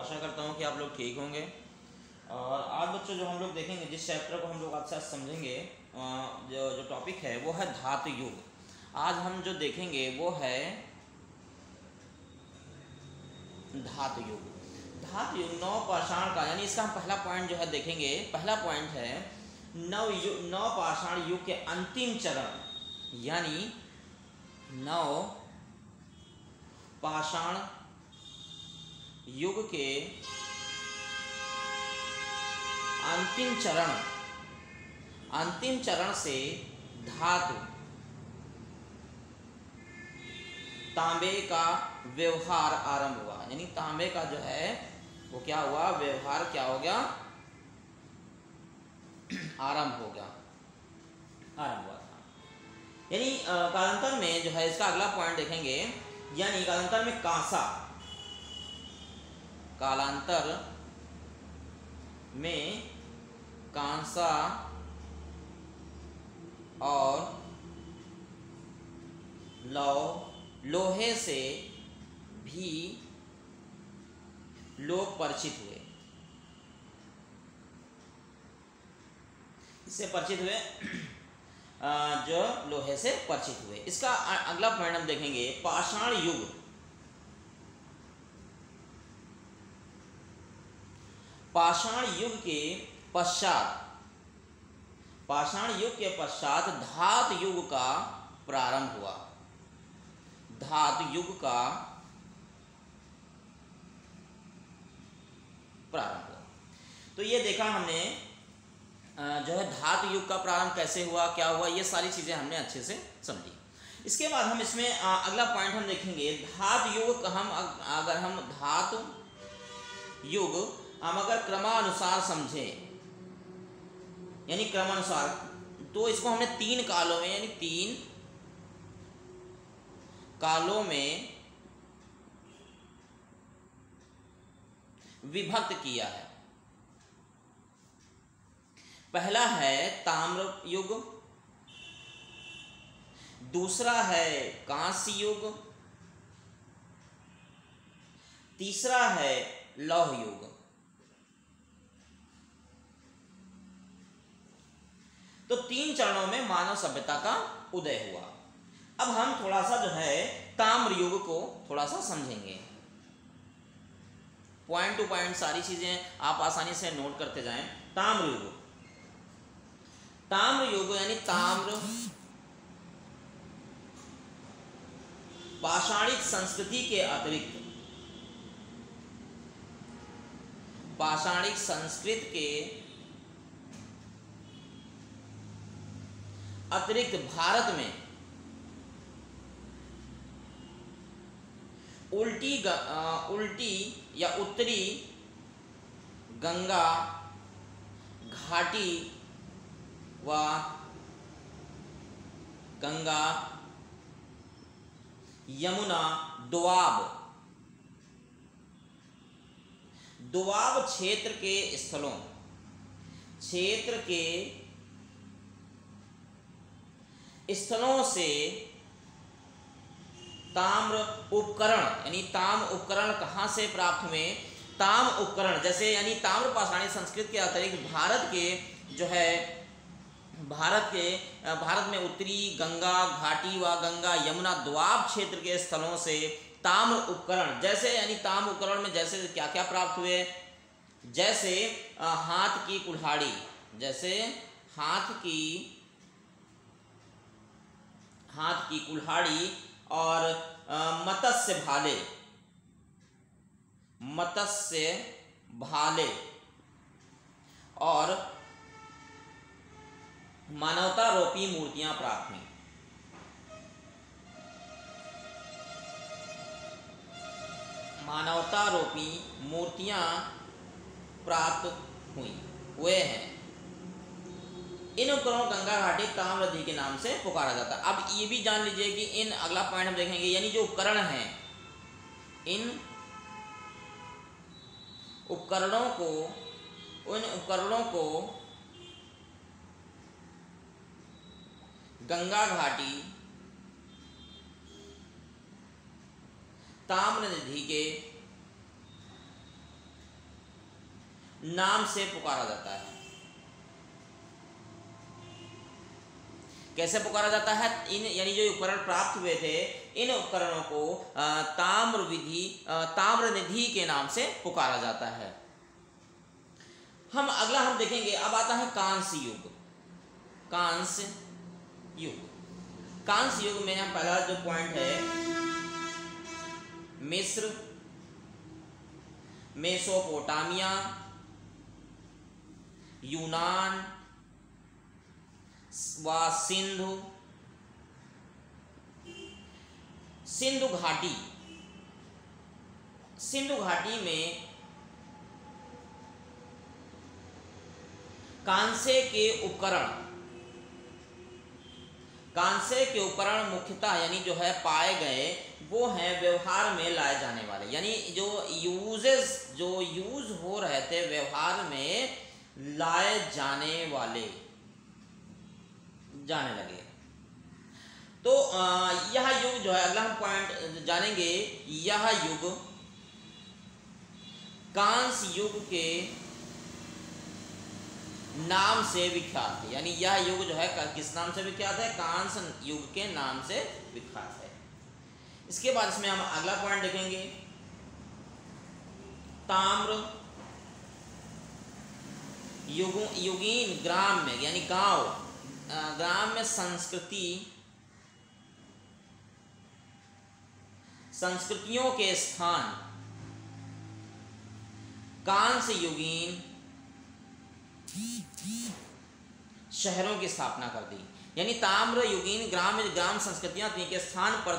आशा करता हूँ कि आप लोग ठीक होंगे। और आज बच्चों जो हम लोग देखेंगे, जिस चैप्टर को हम लोग आज समझेंगे, जो जो टॉपिक है वो है धातु युग। आज हम जो देखेंगे वो है धातु युग। धातु युग नवपाषाण का, यानी इसका हम पहला पॉइंट जो है देखेंगे। पहला पॉइंट है नवपाषाण युग के अंतिम चरण, यानी नव पाषाण युग के अंतिम चरण से धातु तांबे का व्यवहार आरंभ हुआ। यानी तांबे का जो है वो क्या हुआ, व्यवहार क्या हो गया, आरंभ हुआ था। यानी कालांतर में जो है, इसका अगला पॉइंट देखेंगे, यानी कालांतर में कांसा और लोहे से भी लोग परिचित हुए। इससे परिचित हुए जो लोहे से परिचित हुए। इसका अगला पॉइंट हम देखेंगे, पाषाण युग। पाषाण युग के पश्चात धातु युग का प्रारंभ हुआ। तो ये देखा हमने जो है धातु युग का प्रारंभ कैसे हुआ, क्या हुआ, ये सारी चीजें हमने अच्छे से समझी। इसके बाद हम इसमें अगला पॉइंट हम देखेंगे, धातु युग। हम धातु युग हम अगर क्रमानुसार समझे, यानी क्रमानुसार, तो इसको हमने 3 कालों में, यानी 3 कालों में विभक्त किया है। पहला है ताम्र युग, दूसरा है कांस्य युग, तीसरा है लौह युग। तो 3 चरणों में मानव सभ्यता का उदय हुआ। अब हम थोड़ा सा जो है ताम्र युग को थोड़ा सा समझेंगे। पॉइंट टू पॉइंट सारी चीजें आप आसानी से नोट करते जाएं। ताम्र युग यानी ताम्र पाषाणिक संस्कृति के अतिरिक्त भारत में उल्टी या उत्तरी गंगा घाटी व गंगा यमुना दोआब क्षेत्र के स्थलों से ताम्र उपकरण, यानी ताम्र उपकरण कहाँ से प्राप्त हुए, ताम्र उपकरण जैसे, यानी ताम्र पाषाणी संस्कृति के अतिरिक्त भारत में उत्तरी गंगा घाटी व गंगा यमुना दोआब क्षेत्र के स्थलों से ताम्र उपकरण, जैसे, यानी ताम्र उपकरण में जैसे क्या क्या प्राप्त हुए, जैसे हाथ की कुल्हाड़ी, और मत्स्य भाले और मानवतारोपी मूर्तियां प्राप्त हुई। हुए हैं। इन उपकरणों गंगा घाटी ताम्र नदी के नाम से पुकारा जाता है। अब ये भी जान लीजिए कि इन, अगला पॉइंट हम देखेंगे, यानी जो उपकरण हैं, इन उपकरणों को गंगा घाटी ताम्र नदी के नाम से पुकारा जाता है। कैसे पुकारा जाता है? इन यानी जो उपकरण प्राप्त हुए थे, इन उपकरणों को ताम्रनिधि के नाम से पुकारा जाता है। अगला हम देखेंगे, अब आता है कांस्य युग। कांस्य युग, कांस्य युग में हम पहला जो पॉइंट है, मिस्र, मेसोपोटामिया, यूनान व सिंधु घाटी। सिंधु घाटी में कांसे के उपकरण मुख्यतः यानी जो है पाए गए, वो हैं व्यवहार में लाए जाने वाले, यानी जो यूज हो रहे थे, व्यवहार में लाए जाने वाले जाने लगे। तो यह युग जो है, अगला हम पॉइंट जानेंगे, यह युग कांस्य युग के नाम से विख्यात है। यानी यह युग जो है किस नाम से विख्यात है? कांस्य युग के नाम से विख्यात है। इसके बाद इसमें हम अगला पॉइंट देखेंगे, ताम्र युगीन ग्राम में, यानी ग्राम में संस्कृतियों के स्थान कांस्य युगीन शहरों की स्थापना कर दी। यानी ताम्र युगीन ग्राम संस्कृतियां थी के स्थान पर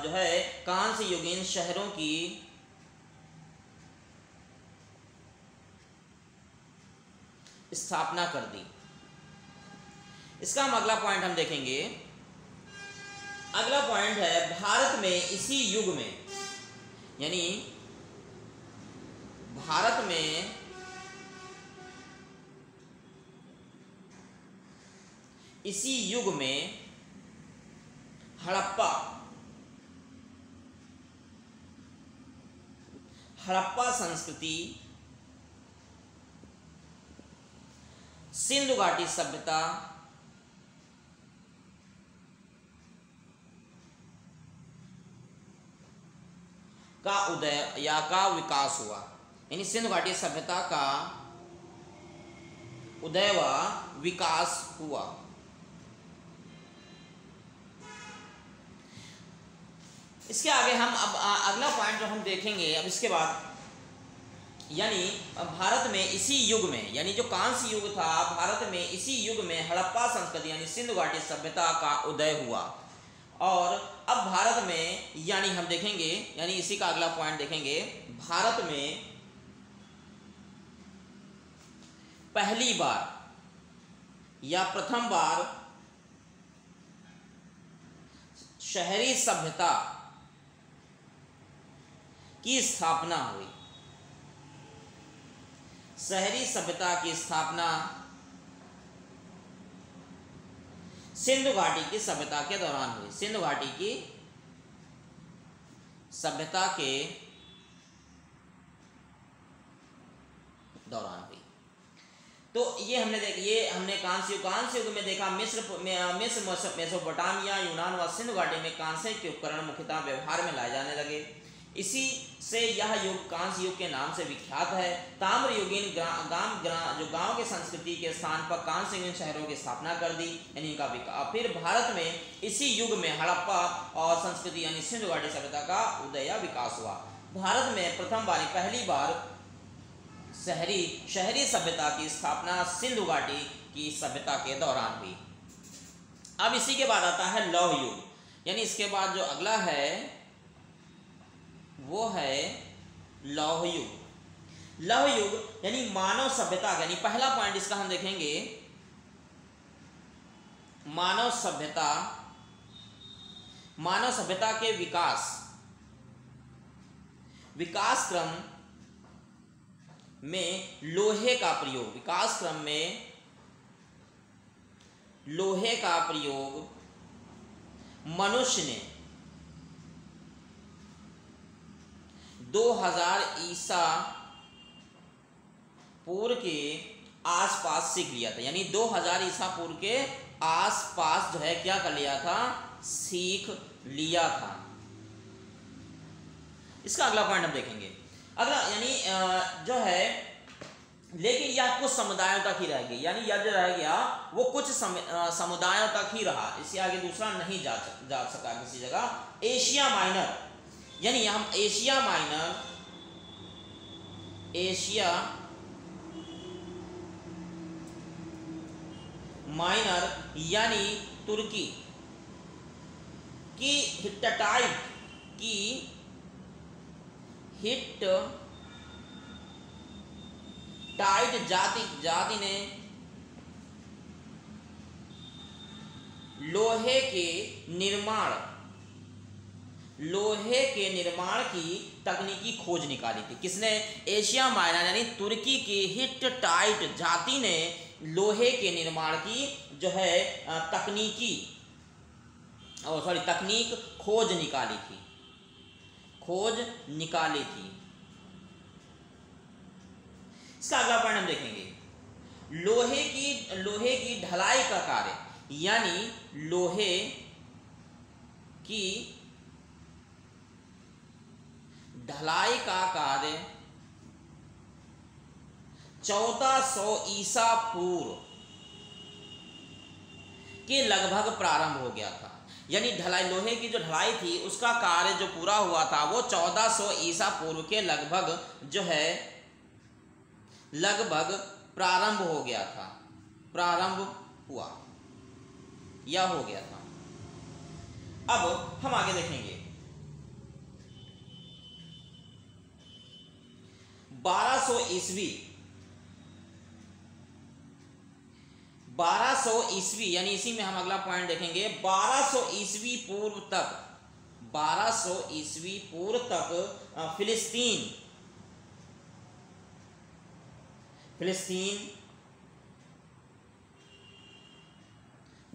जो है कांस्य युगीन शहरों की स्थापना कर दी। इसका हम अगला पॉइंट हम देखेंगे। अगला पॉइंट है, भारत में इसी युग में, यानी भारत में इसी युग में हड़प्पा संस्कृति, सिंधु घाटी सभ्यता का उदय या का विकास हुआ। यानी सिंधु घाटी सभ्यता का उदय व विकास हुआ। इसके आगे हम अब अगला पॉइंट जो हम देखेंगे, अब इसके बाद, यानी भारत में इसी युग में, यानी जो कांस्य युग था, भारत में इसी युग में हड़प्पा संस्कृति यानी सिंधु घाटी सभ्यता का उदय हुआ। और अब भारत में, यानी हम देखेंगे, यानी इसी का अगला पॉइंट देखेंगे, भारत में पहली बार या प्रथम बार शहरी सभ्यता की स्थापना हुई। शहरी सभ्यता की स्थापना सिंधु घाटी की सभ्यता के दौरान हुई। सिंधु घाटी की सभ्यता के दौरान हुई। तो ये हमने कांस्य युग में देखा, मिस्र मेसोपोटामिया, यूनान व सिंधु घाटी में कांस्य के उपकरण मुख्यतः व्यवहार में लाए जाने लगे। इसी से यह युग कांस्य युग के नाम से विख्यात है। ताम्र युगीन जो गांव के संस्कृति के स्थान पर कांस्य युगीन शहरों की स्थापना कर दी, यानी इनका विकास। फिर भारत में इसी युग में हड़प्पा और संस्कृति यानी सिंधु घाटी सभ्यता का उदय या विकास हुआ। भारत में प्रथम बार, पहली बार शहरी सभ्यता की स्थापना सिंधु घाटी की सभ्यता के दौरान हुई। अब इसी के बाद आता है लौह युग, यानी इसके बाद जो अगला है वो है लौह युग। लौह युग यानी मानव सभ्यता, यानी पहला पॉइंट इसका हम देखेंगे, मानव सभ्यता के विकास क्रम में लोहे का प्रयोग, विकास क्रम में लोहे का प्रयोग मनुष्य ने 2000 ईसा पूर्व के आसपास सीख लिया था, यानी 2000 ईसा पूर्व के आसपास जो है क्या कर लिया था, सीख लिया था। इसका अगला पॉइंट हम देखेंगे। अगला यानी जो है, लेकिन यह कुछ समुदायों तक ही रह गई, यानी यह जो रह गया वो कुछ समुदायों तक ही रहा, इससे आगे दूसरा नहीं जा सका किसी जगह। एशिया माइनर, यानी हम एशिया माइनर यानी तुर्की की हिट्टाइट जाति ने लोहे के निर्माण की तकनीकी खोज निकाली थी। किसने? एशिया माइनर यानी तुर्की की हिट्टाइट जाति ने लोहे के निर्माण की जो है तकनीक खोज निकाली थी। इसका अगला पॉइंट हम देखेंगे। लोहे की ढलाई का कार्य, यानी लोहे की ढलाई का कार्य 1400 ईसा पूर्व के लगभग प्रारंभ हो गया था। यानी लोहे की जो ढलाई थी उसका कार्य जो पूरा हुआ था वो 1400 ईसा पूर्व के लगभग जो है प्रारंभ हो गया था, प्रारंभ हुआ या हो गया था। अब हम आगे देखेंगे। 1200 ईस्वी यानी इसी में हम अगला पॉइंट देखेंगे। 1200 ईस्वी पूर्व तक फिलिस्तीन,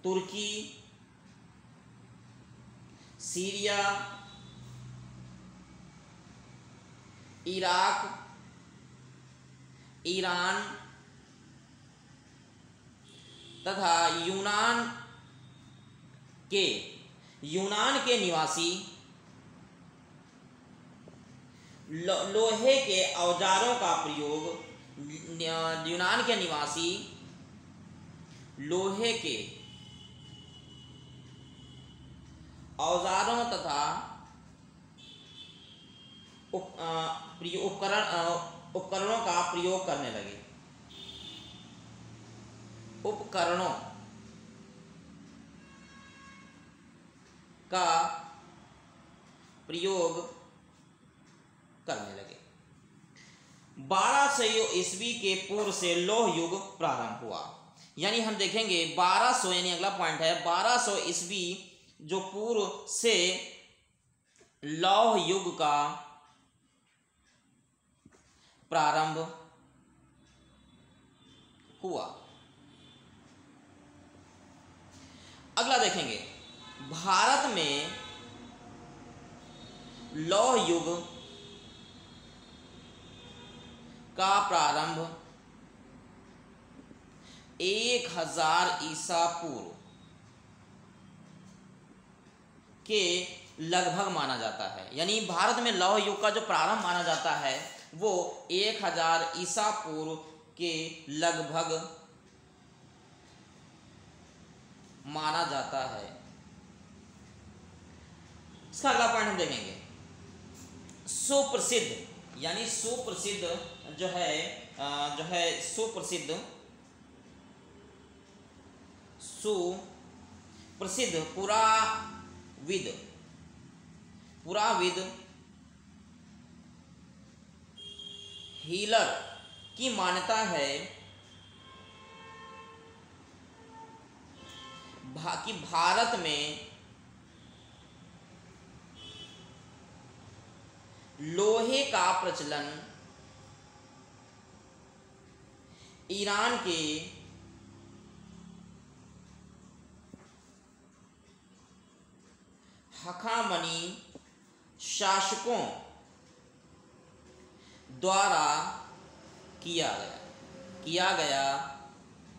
तुर्की, सीरिया, इराक, ईरान तथा यूनान के निवासी लोहे के औजारों का प्रयोग, यूनान के निवासी लोहे के औजारों तथा उपकरणों का प्रयोग करने लगे। उपकरणों का प्रयोग करने लगे। 1200 ईस्वी के पूर्व से लौह युग प्रारंभ हुआ। यानी हम देखेंगे 1200 यानी अगला पॉइंट है 1200 ईस्वी जो पूर्व से लौह युग का प्रारंभ हुआ। अगला देखेंगे, भारत में लौह युग का प्रारंभ 1000 ईसा पूर्व के लगभग माना जाता है। यानी भारत में लौह युग का जो प्रारंभ माना जाता है वो 1000 ईसा पूर्व के लगभग माना जाता है। इसका अगला पॉइंट हम देखेंगे। सुप्रसिद्ध यानी सुप्रसिद्ध जो है सुप्रसिद्ध पुराविद हीलर की मान्यता है कि भारत में लोहे का प्रचलन ईरान के हखामनी शासकों द्वारा किया गया। किया गया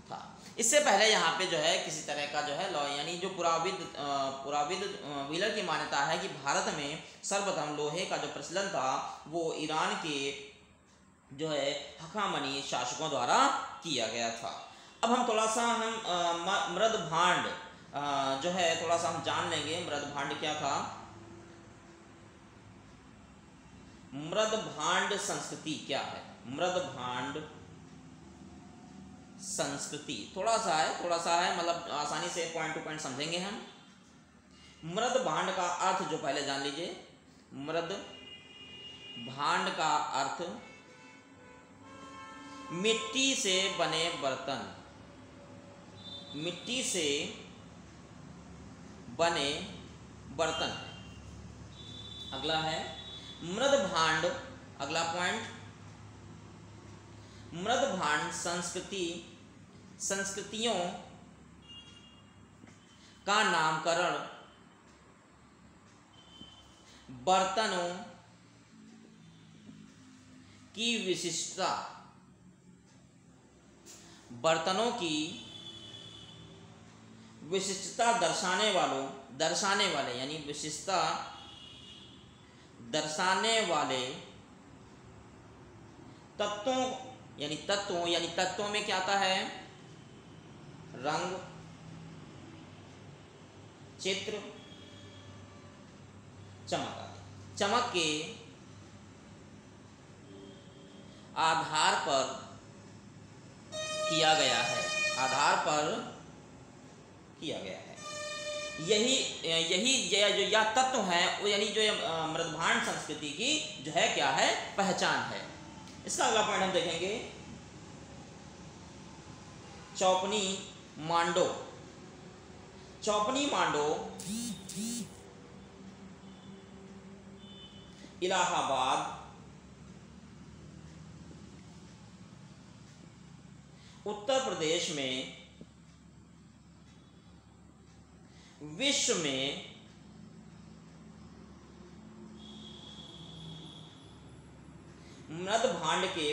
था। इससे पहले यहाँ पे जो है किसी तरह का जो है लॉ यानी जो पुराविद व्हीलर की मान्यता है कि भारत में सर्वप्रथम लोहे का जो प्रचलन था वो ईरान के जो है हखामनी शासकों द्वारा किया गया था। अब हम थोड़ा सा मृद भांड जो है थोड़ा सा हम जान लेंगे। मृद भांड क्या था? मृद भांड संस्कृति क्या है? मृद भांड संस्कृति थोड़ा सा है मतलब आसानी से पॉइंट टू पॉइंट समझेंगे हम। मृद भांड का अर्थ जो पहले जान लीजिए। मृद भांड का अर्थ मिट्टी से बने बर्तन, मिट्टी से बने बर्तन। अगला है मृद भांड, अगला पॉइंट, मृद भांड संस्कृतियों का नामकरण बर्तनों की विशिष्टता, बर्तनों की विशिष्टता दर्शाने वाले यानी विशिष्टता दर्शाने वाले तत्वों में क्या आता है? रंग, चित्र, चमक के आधार पर किया गया है, यही जो तत्व है वो यानी जो मृदभांड संस्कृति की जो है क्या है? पहचान है। इसका अगला पॉइंट हम देखेंगे चौपनी मांडो। चौपनी मांडो इलाहाबाद, उत्तर प्रदेश में विश्व में मृद भांड के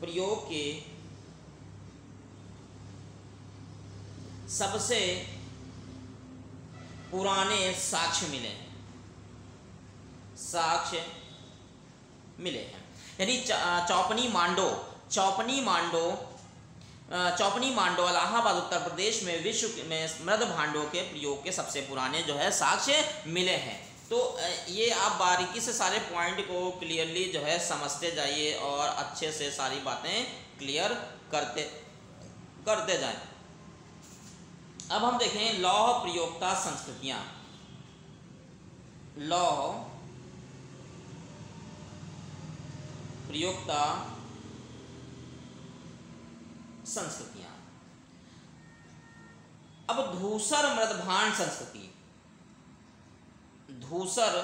प्रयोग के सबसे पुराने साक्ष्य मिले हैं। यानी चौपनी मांडो इलाहाबाद उत्तर प्रदेश में विश्व में मृद भांडों के प्रयोग के सबसे पुराने जो है साक्ष्य मिले हैं। तो ये आप बारीकी से सारे पॉइंट को क्लियरली जो है समझते जाइए और अच्छे से सारी बातें क्लियर करते जाएं। अब हम देखें लौह प्रयोक्ता संस्कृतियां। लौह प्रयोक्ता संस्कृतियां। अब धूसर मृदभांड संस्कृति, धूसर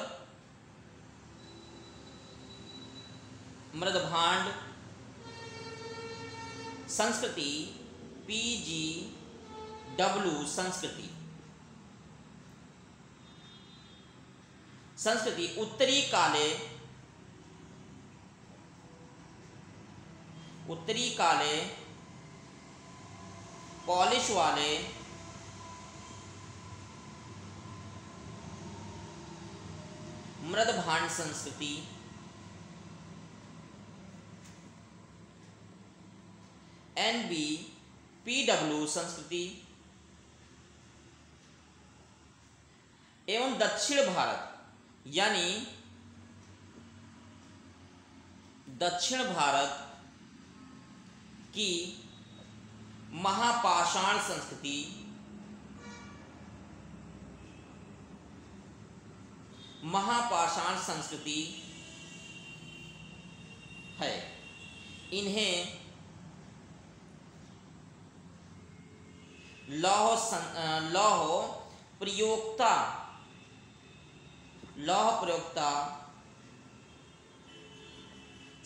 मृदभांड संस्कृति, PGW संस्कृति उत्तरी काले पॉलिश वाले मृद भांड संस्कृति NBPW संस्कृति एवं दक्षिण भारत यानी दक्षिण भारत की महापाषाण संस्कृति है। इन्हें लौह प्रयोक्ता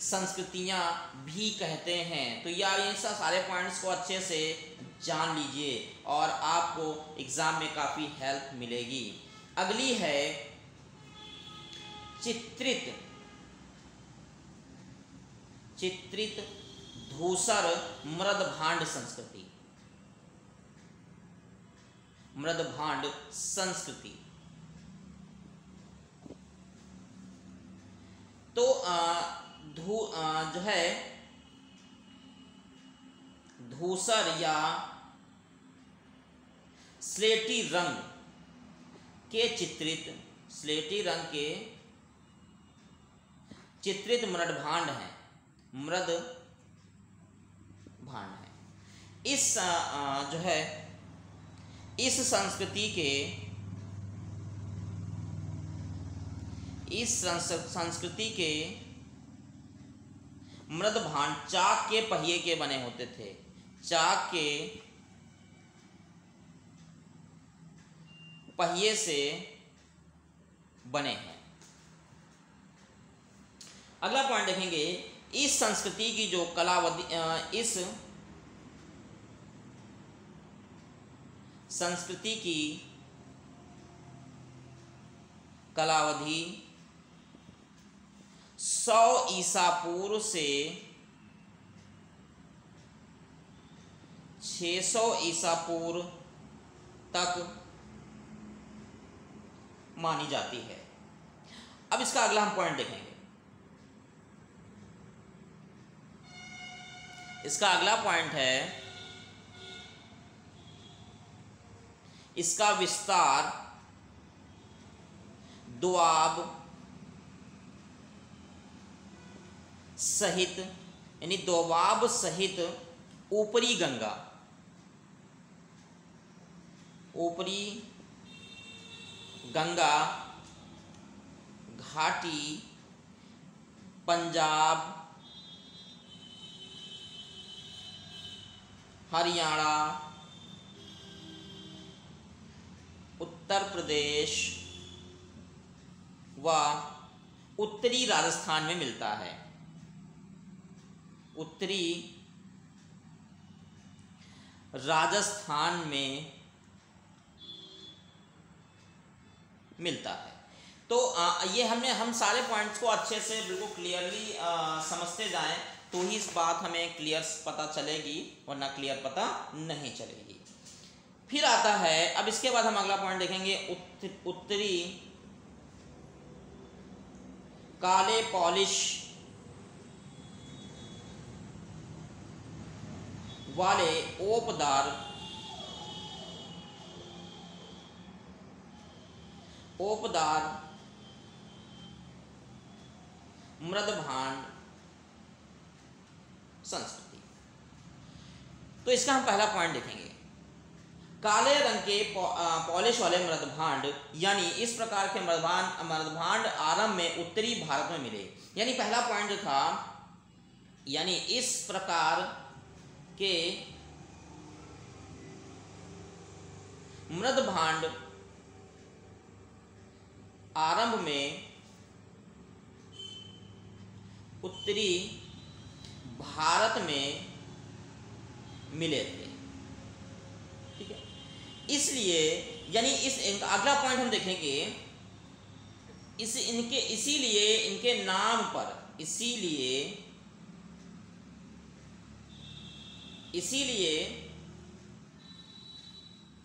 संस्कृतियां भी कहते हैं। तो यार इन सारे पॉइंट्स को अच्छे से जान लीजिए और आपको एग्जाम में काफ़ी हेल्प मिलेगी। अगली है चित्रित चित्रित धूसर मृदभांड संस्कृति। मृदभांड संस्कृति। तो जो है धूसर या स्लेटी रंग के चित्रित, स्लेटी रंग के चित्रित मृदभांड हैं, मृद भांड है। इस जो है इस संस्कृति के, इस संस्कृति के मृद भांड चाक के पहिए के बने होते थे, चाक के पहिए से बने हैं। अगला पॉइंट देखेंगे, इस संस्कृति की जो कलावधि, इस संस्कृति की कलावधि 100 ईसा पूर्व से 600 ईसा पूर्व तक मानी जाती है। अब इसका अगला हम पॉइंट देखेंगे। इसका अगला पॉइंट है, इसका विस्तार दोआब सहित, यानी दोआब सहित ऊपरी गंगा, ऊपरी गंगा घाटी, पंजाब, हरियाणा, उत्तर प्रदेश व उत्तरी राजस्थान में मिलता है। उत्तरी राजस्थान में मिलता है। तो ये हम सारे पॉइंट्स को अच्छे से बिल्कुल क्लियरली समझते जाएं तो ही इस बात हमें क्लियर पता चलेगी, वरना क्लियर पता नहीं चलेगी। फिर आता है, अब इसके बाद हम अगला पॉइंट देखेंगे, उत्तरी काले पॉलिश वाले ओपदार मृदभांड संस्कृति। तो इसका हम पहला पॉइंट देखेंगे, काले रंग के पॉलिश वाले मृदभांड, यानी इस प्रकार के मृदभांड आरंभ में उत्तरी भारत में मिले। यानी पहला पॉइंट जो था, यानी इस प्रकार के मृदभांड आरंभ में उत्तरी भारत में मिले थे। ठीक है, इसलिए यानी इस अगला पॉइंट हम देखेंगे, इसीलिए इनके नाम पर, इसीलिए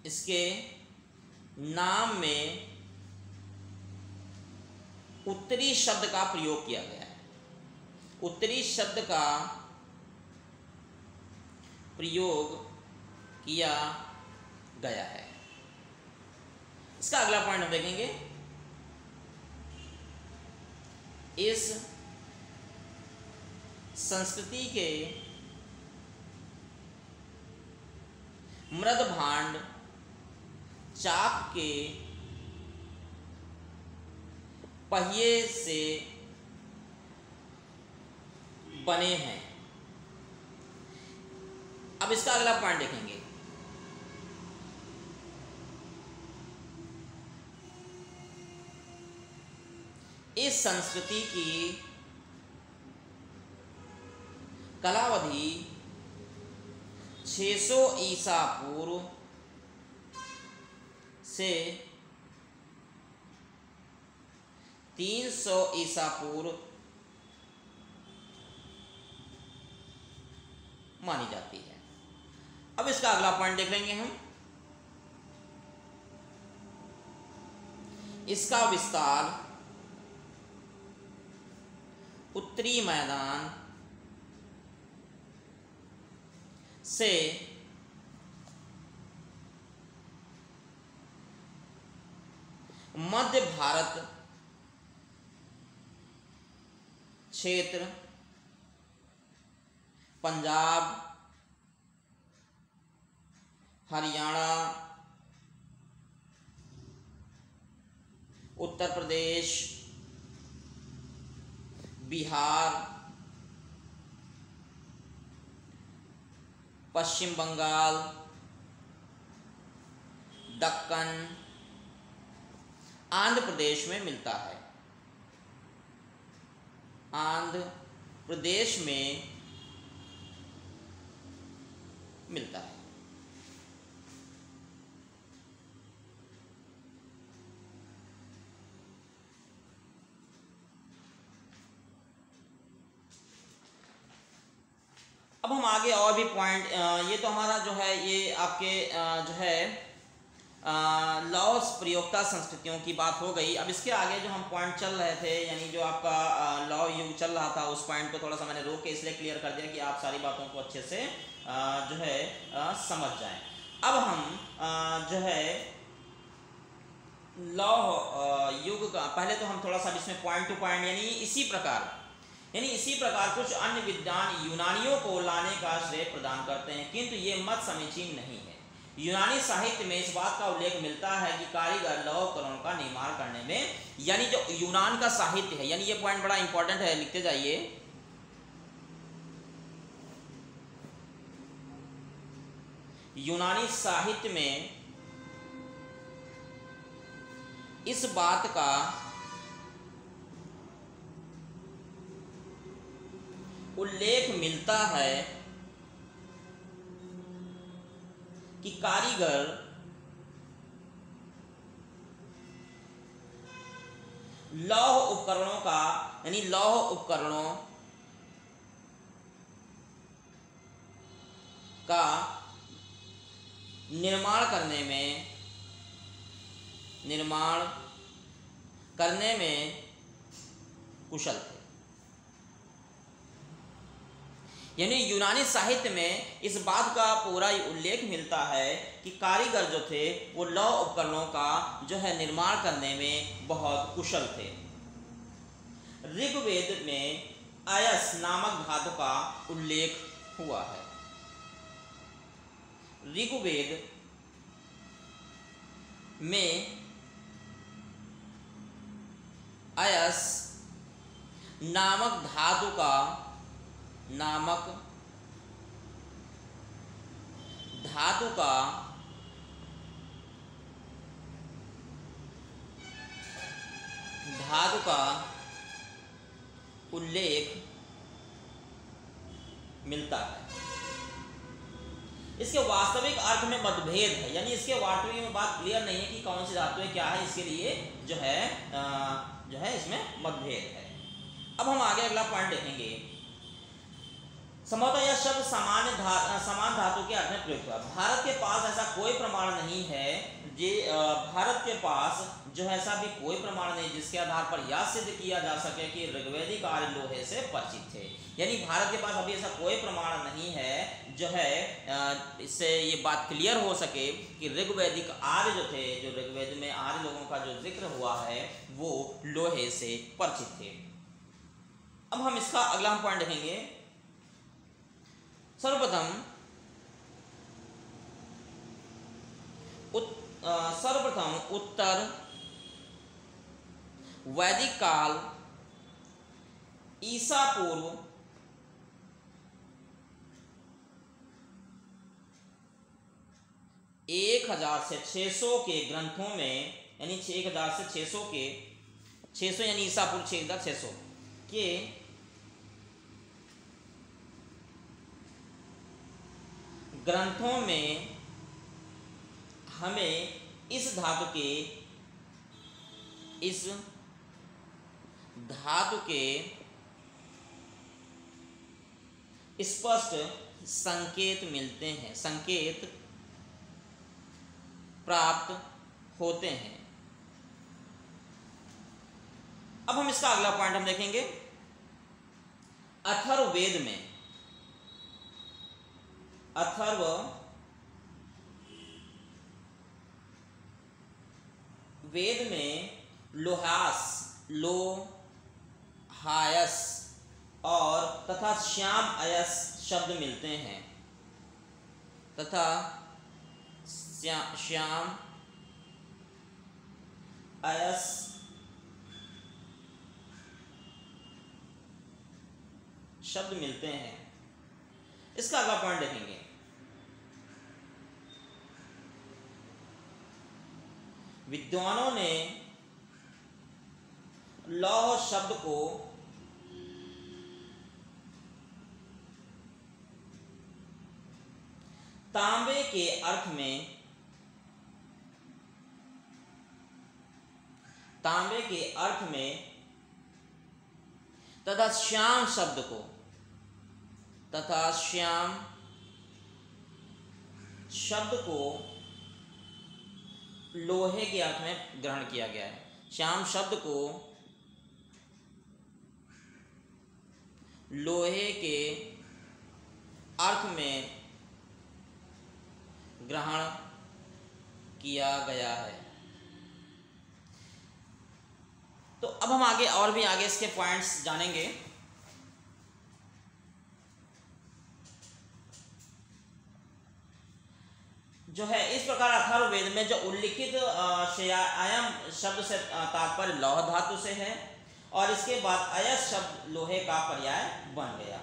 इसके नाम में उत्तरी शब्द का प्रयोग किया गया है। उत्तरी शब्द का प्रयोग किया गया है। इसका अगला पॉइंट हम देखेंगे, इस संस्कृति के मृदभांड चाक के पहिए से बने हैं। अब इसका अगला पॉइंट देखेंगे, इस संस्कृति की कलावधि 600 ईसा पूर्व से 300 ईसा पूर्व मानी जाती है। अब इसका अगला पॉइंट देख लेंगे हम। इसका विस्तार उत्तरी मैदान से मध्य भारत क्षेत्र, पंजाब, हरियाणा, उत्तर प्रदेश, बिहार, पश्चिम बंगाल, दक्कन, आंध्र प्रदेश में मिलता है। आंध्र प्रदेश में मिलता है। अब हम आगे और भी पॉइंट, ये तो हमारा जो है ये आपके जो है लॉस प्रयोक्ता संस्कृतियों की बात हो गई। अब इसके आगे जो हम पॉइंट चल रहे थे, यानी जो आपका लॉ युग चल रहा था, उस पॉइंट को थोड़ा सा मैंने रोक के इसलिए क्लियर कर दिया कि आप सारी बातों को अच्छे से जो है समझ जाएं। अब हम जो है लॉ युग का पहले तो हम थोड़ा सा इसमें पॉइंट टू पॉइंट, यानी इसी प्रकार कुछ अन्य विद्वान यूनानियों को लाने का श्रेय प्रदान करते हैं, किंतु ये मत समीचीन नहीं है। यूनानी साहित्य में इस बात का उल्लेख मिलता है कि कारीगर लौह उपकरणों का निर्माण करने में, यानी जो यूनान का साहित्य है, यानी ये पॉइंट बड़ा इंपॉर्टेंट है, लिखते जाइए। यूनानी साहित्य में इस बात का उल्लेख मिलता है कि कारीगर लौह उपकरणों का, यानी लौह उपकरणों का निर्माण करने में कुशल थे। यानी यूनानी साहित्य में इस बात का पूरा उल्लेख मिलता है कि कारीगर जो थे वो लौह उपकरणों का जो है निर्माण करने में बहुत कुशल थे। ऋग्वेद में अयस नामक धातु का उल्लेख हुआ है। ऋग्वेद में अयस नामक धातु का उल्लेख मिलता है। इसके वास्तविक अर्थ में मतभेद है, यानी इसके वास्तविक में बात क्लियर नहीं है कि कौन सी धातुएं क्या है, इसके लिए जो है इसमें मतभेद है। अब हम आगे अगला पॉइंट देखेंगे। संभवतः यह शब्द समान धातु के अर्थ में प्रयुक्त हुआ। भारत के पास ऐसा कोई प्रमाण नहीं है, भारत के पास जो है ऐसा भी कोई प्रमाण नहीं जिसके आधार पर यह सिद्ध किया जा सके कि ऋग्वेदिक आर्य लोहे से परिचित थे। यानी भारत के पास अभी ऐसा कोई प्रमाण नहीं है जो है इससे ये बात क्लियर हो सके कि ऋग्वेदिक आर्य जो थे, जो ऋग्वेद में आर्य लोगों का जो जिक्र हुआ है वो लोहे से परिचित थे। अब हम इसका अगला पॉइंट देखेंगे। सर्वप्रथम उत्तर वैदिक काल ईसा पूर्व 1000 से 600 के ग्रंथों में, यानी 1000 से 600 के 600 यानी ईसा पूर्व 6600 के ग्रंथों में हमें इस धातु के स्पष्ट संकेत मिलते हैं, संकेत प्राप्त होते हैं। अब हम इसका अगला पॉइंट हम देखेंगे। अथर्ववेद में, अथर्ववेद में लोहायस और तथा श्याम अयस शब्द मिलते हैं, तथा श्याम अयस शब्द मिलते हैं। इसका अगला पॉइंट देखेंगे। विद्वानों ने लौह शब्द को तांबे के अर्थ में तथा श्याम शब्द को लोहे के अर्थ में ग्रहण किया गया है। श्याम शब्द को लोहे के अर्थ में ग्रहण किया गया है। तो अब हम आगे और भी आगे इसके पॉइंट्स जानेंगे। जो है इस प्रकार अथर्ववेद में जो उल्लिखित शयायाम शब्द से तात्पर्य लौह धातु से है, और इसके बाद अयस शब्द लोहे का पर्याय बन गया।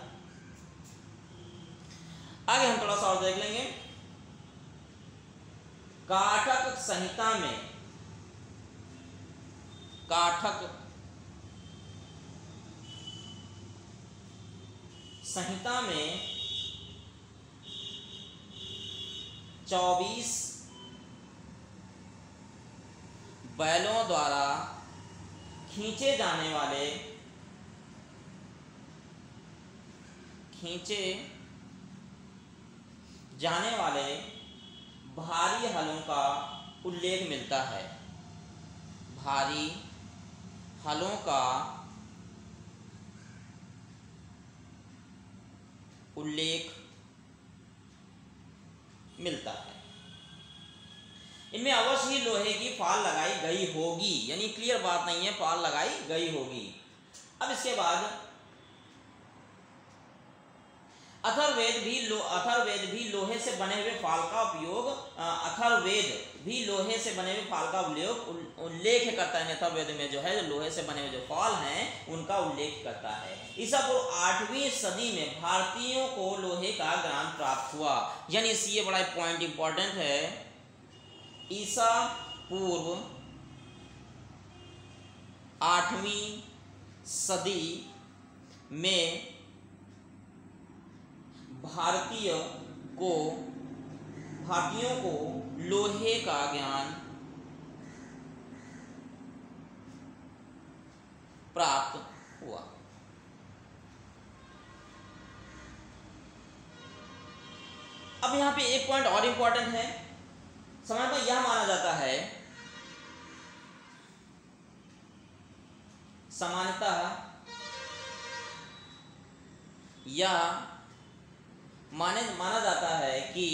आगे हम थोड़ा सा और देख लेंगे। काठक संहिता में 24 बैलों द्वारा खींचे जाने वाले भारी हलों का उल्लेख मिलता है। भारी हलों का उल्लेख मिलता है। इनमें अवश्य ही लोहे की फाल लगाई गई होगी, यानी क्लियर बात नहीं है, फाल लगाई गई होगी। अब इसके बाद अथर्ववेद भी लोहे से बने हुए फाल का उपयोग उल्लेख करता है। अथर्ववेद में जो है लोहे से बने हुए जो फाल हैं उनका उल्लेख करता है। ईसा पूर्व 8वीं सदी में भारतीयों को लोहे का ज्ञान प्राप्त हुआ, यानी ये बड़ा पॉइंट इंपॉर्टेंट है। ईसा पूर्व 8वीं सदी में भारतीयों को लोहे का ज्ञान प्राप्त हुआ। अब यहां पे एक पॉइंट और इंपॉर्टेंट है। सामान्यतः यह माना जाता है, माना जाता है कि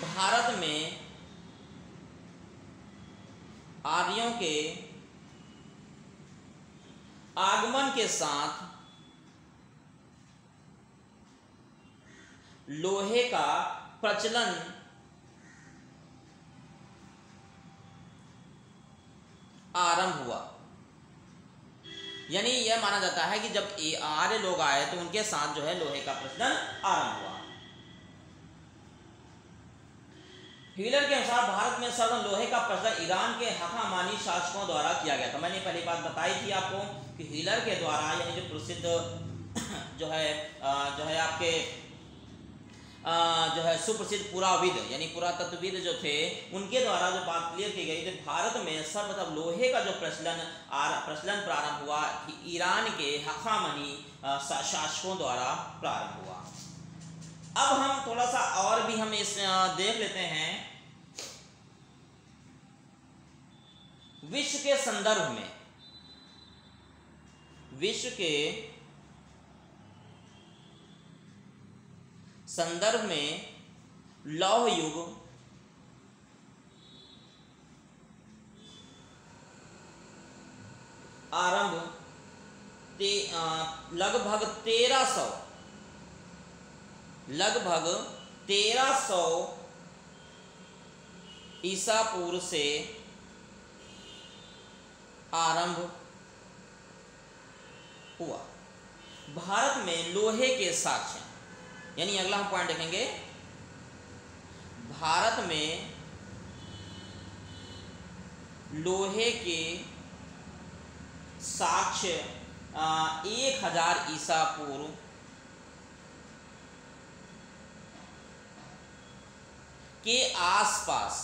भारत में आर्यों के आगमन के साथ लोहे का प्रचलन आरंभ हुआ। यानी यह माना जाता है कि जब आर्य लोग आए तो उनके साथ जो है लोहे का प्रचलन आरंभ हुआ। हीलर के अनुसार भारत में सर्वप्रथम लोहे का प्रचलन ईरान के हखामानी शासकों द्वारा किया गया था। मैंने पहली बात बताई थी आपको कि हीलर के द्वारा, यानी जो प्रसिद्ध जो है आपके जो है सुप्रसिद्ध पुराविद यानी पुरातत्वविद जो थे उनके द्वारा जो बात क्लियर की गई कि भारत में सर्वप्रथम लोहे का जो प्रचलन प्रारंभ हुआ कि ईरान के हखामनी शासकों द्वारा प्रारंभ हुआ। अब हम थोड़ा सा और भी हम इस देख लेते हैं विश्व के संदर्भ में, विश्व के संदर्भ में लौह युग आरंभ लगभग 1300 ईसा पूर्व से आरंभ हुआ। भारत में लोहे के साक्ष्य, यानी अगला हम पॉइंट देखेंगे, भारत में लोहे के साक्ष्य 1000 ईसा पूर्व के आसपास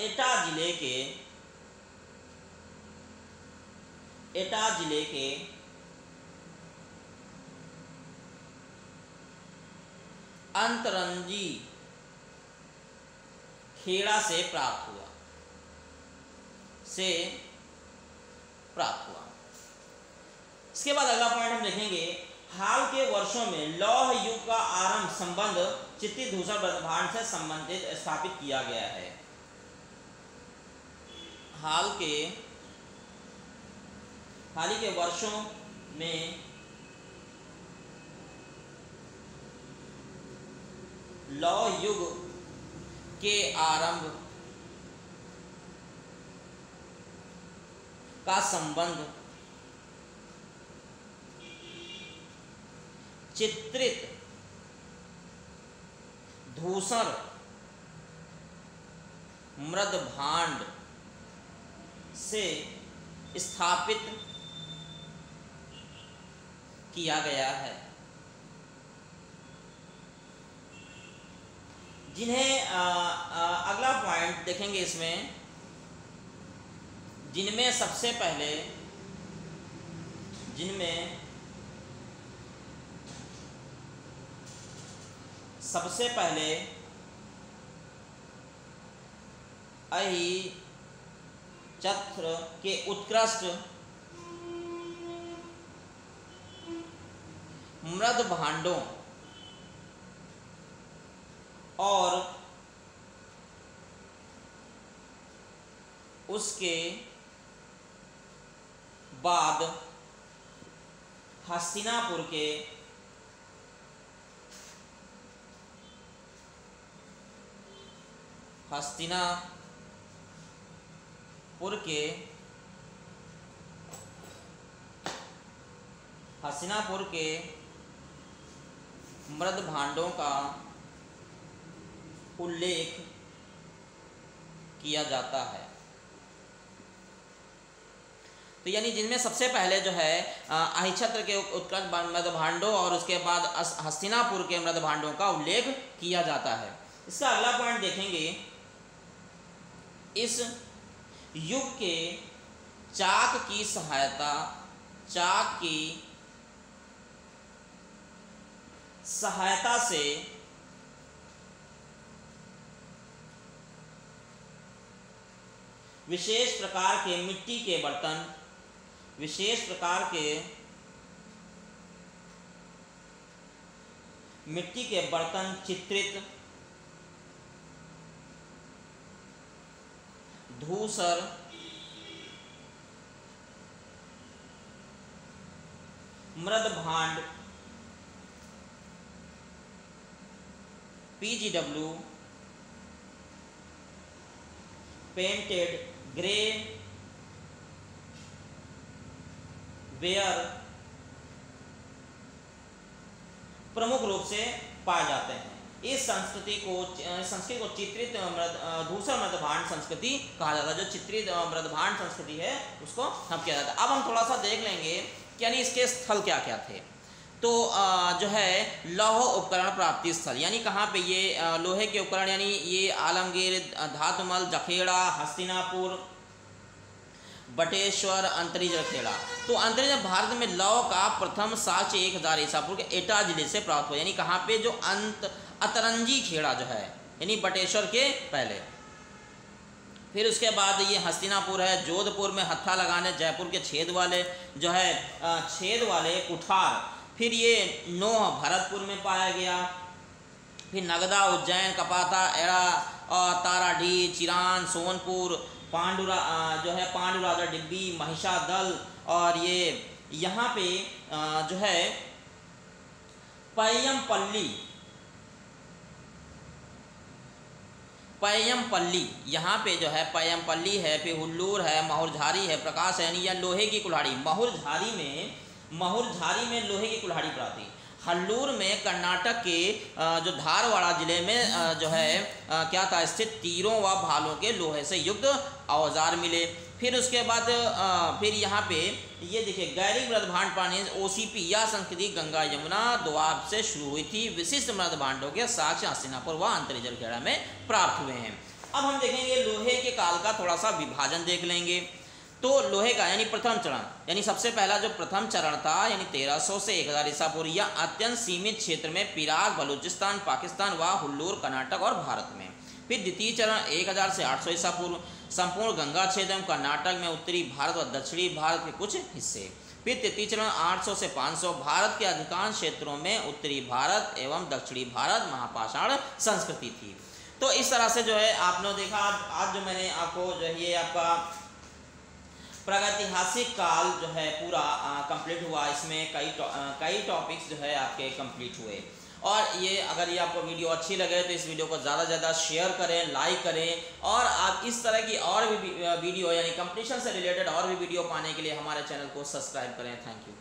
एटा जिले के अंतरंजी खेड़ा से प्राप्त हुआ। इसके बाद अगला पॉइंट हम देखेंगे, हाल के वर्षों में लौह युग का आरंभ संबंध चित्रित धूसर भांड से संबंधित स्थापित किया गया है। हाल ही के वर्षों में लौह युग के आरंभ का संबंध चित्रित धूसर मृद भांड से स्थापित किया गया है, जिन्हें अगला पॉइंट देखेंगे इसमें, जिनमें सबसे पहले अहिचत्र के उत्कृष्ट मृद भांडों और उसके बाद हस्तिनापुर के मृद भांडों का उल्लेख किया जाता है। तो यानी जिनमें सबसे पहले जो है अहिछत्र के उत्कृष्ट मृद भांडों और उसके बाद हस्तिनापुर के मृद भांडों का उल्लेख किया जाता है। इसका अगला पॉइंट देखेंगे, इस युग के चाक की सहायता से विशेष प्रकार के मिट्टी के बर्तन चित्रित धूसर मृद भांड PGW पेंटेड ग्रे वेयर प्रमुख रूप से पाए जाते हैं। इस संस्कृति को चित्रित धूसर मृदभांड संस्कृति कहा जाता है। जो चित्रित मृदभांड संस्कृति है उसको हम किया जाता है। अब हम थोड़ा सा देख लेंगे कि यानी इसके स्थल क्या क्या थे। तो जो है लौह उपकरण प्राप्ति स्थल, यानी कहाँ पे ये लोहे के उपकरण, यानी ये आलमगीर, धातुमल, जखेड़ा, हस्तिनापुर, बटेश्वर, अंतरी जखेड़ा। तो अंतरी भारत में लौह का प्रथम साक्ष्य 1000 ईसा पूर्व के एटा जिले से प्राप्त हुआ, यानी कहाँ पे, जो अतरंजी खेड़ा जो है, यानी बटेश्वर के पहले। फिर उसके बाद ये हस्तिनापुर है, जोधपुर में हत्था लगाने, जयपुर के छेद वाले जो है छेद वाले कुठार। फिर ये नोह भरतपुर में पाया गया। फिर नगदा, उज्जैन, कपाता, एड़ा और ताराडीह, चिरान, सोनपुर, पांडुराजा डिब्बी, महिषादल, और ये यहाँ पे जो है पय्यमपल्ली, यहाँ पे जो है पय्यमपल्ली है, फिर हुल्लूर है, महुरझारी है, प्रकाश है, यानी यह लोहे की कुल्हाड़ी। महुरझारी में लोहे की कुल्हाड़ी प्राप्ति। हल्लूर में कर्नाटक के जो धारवाड़ा जिले में जो है क्या था स्थित, तीरों व भालों के लोहे से युक्त औजार मिले। फिर उसके बाद फिर यहाँ पे ये देखिए, गैरिक मृद भांड पानी OCP या संस्कृति गंगा यमुना दोआब से शुरू हुई थी। विशिष्ट मृद भांडों के साक्ष्य हस्तिनापुर व अंतरी जखेड़ा में प्राप्त हुए हैं। अब हम देखेंगे लोहे के काल का थोड़ा सा विभाजन देख लेंगे। तो लोहे का यानी प्रथम चरण, यानी सबसे पहला जो प्रथम चरण था, यानी 1300 से 1000 ईसा पूर्व, या अत्यंत सीमित क्षेत्र में पिराग, बलूचिस्तान, पाकिस्तान व हुल्लूर, कर्नाटक और भारत में। फिर द्वितीय चरण 1000 से 800 ईसा पूर्व, संपूर्ण गंगा क्षेत्र एवं कर्नाटक में, उत्तरी भारत और दक्षिणी भारत के कुछ हिस्से। फिर तृतीय चरण 800 से 500, भारत के अधिकांश क्षेत्रों में उत्तरी भारत एवं दक्षिणी भारत महापाषाण संस्कृति थी। तो इस तरह से जो है आपने देखा, आज जो मैंने आपको जो है ये आपका प्रागैतिहासिक काल जो है पूरा कंप्लीट हुआ। इसमें कई टॉपिक्स जो है आपके कंप्लीट हुए। और ये अगर ये आपको वीडियो अच्छी लगे तो इस वीडियो को ज़्यादा से ज़्यादा शेयर करें, लाइक करें, और आप इस तरह की और भी वीडियो यानी कंपटीशन से रिलेटेड और भी वीडियो पाने के लिए हमारे चैनल को सब्सक्राइब करें। Thank you.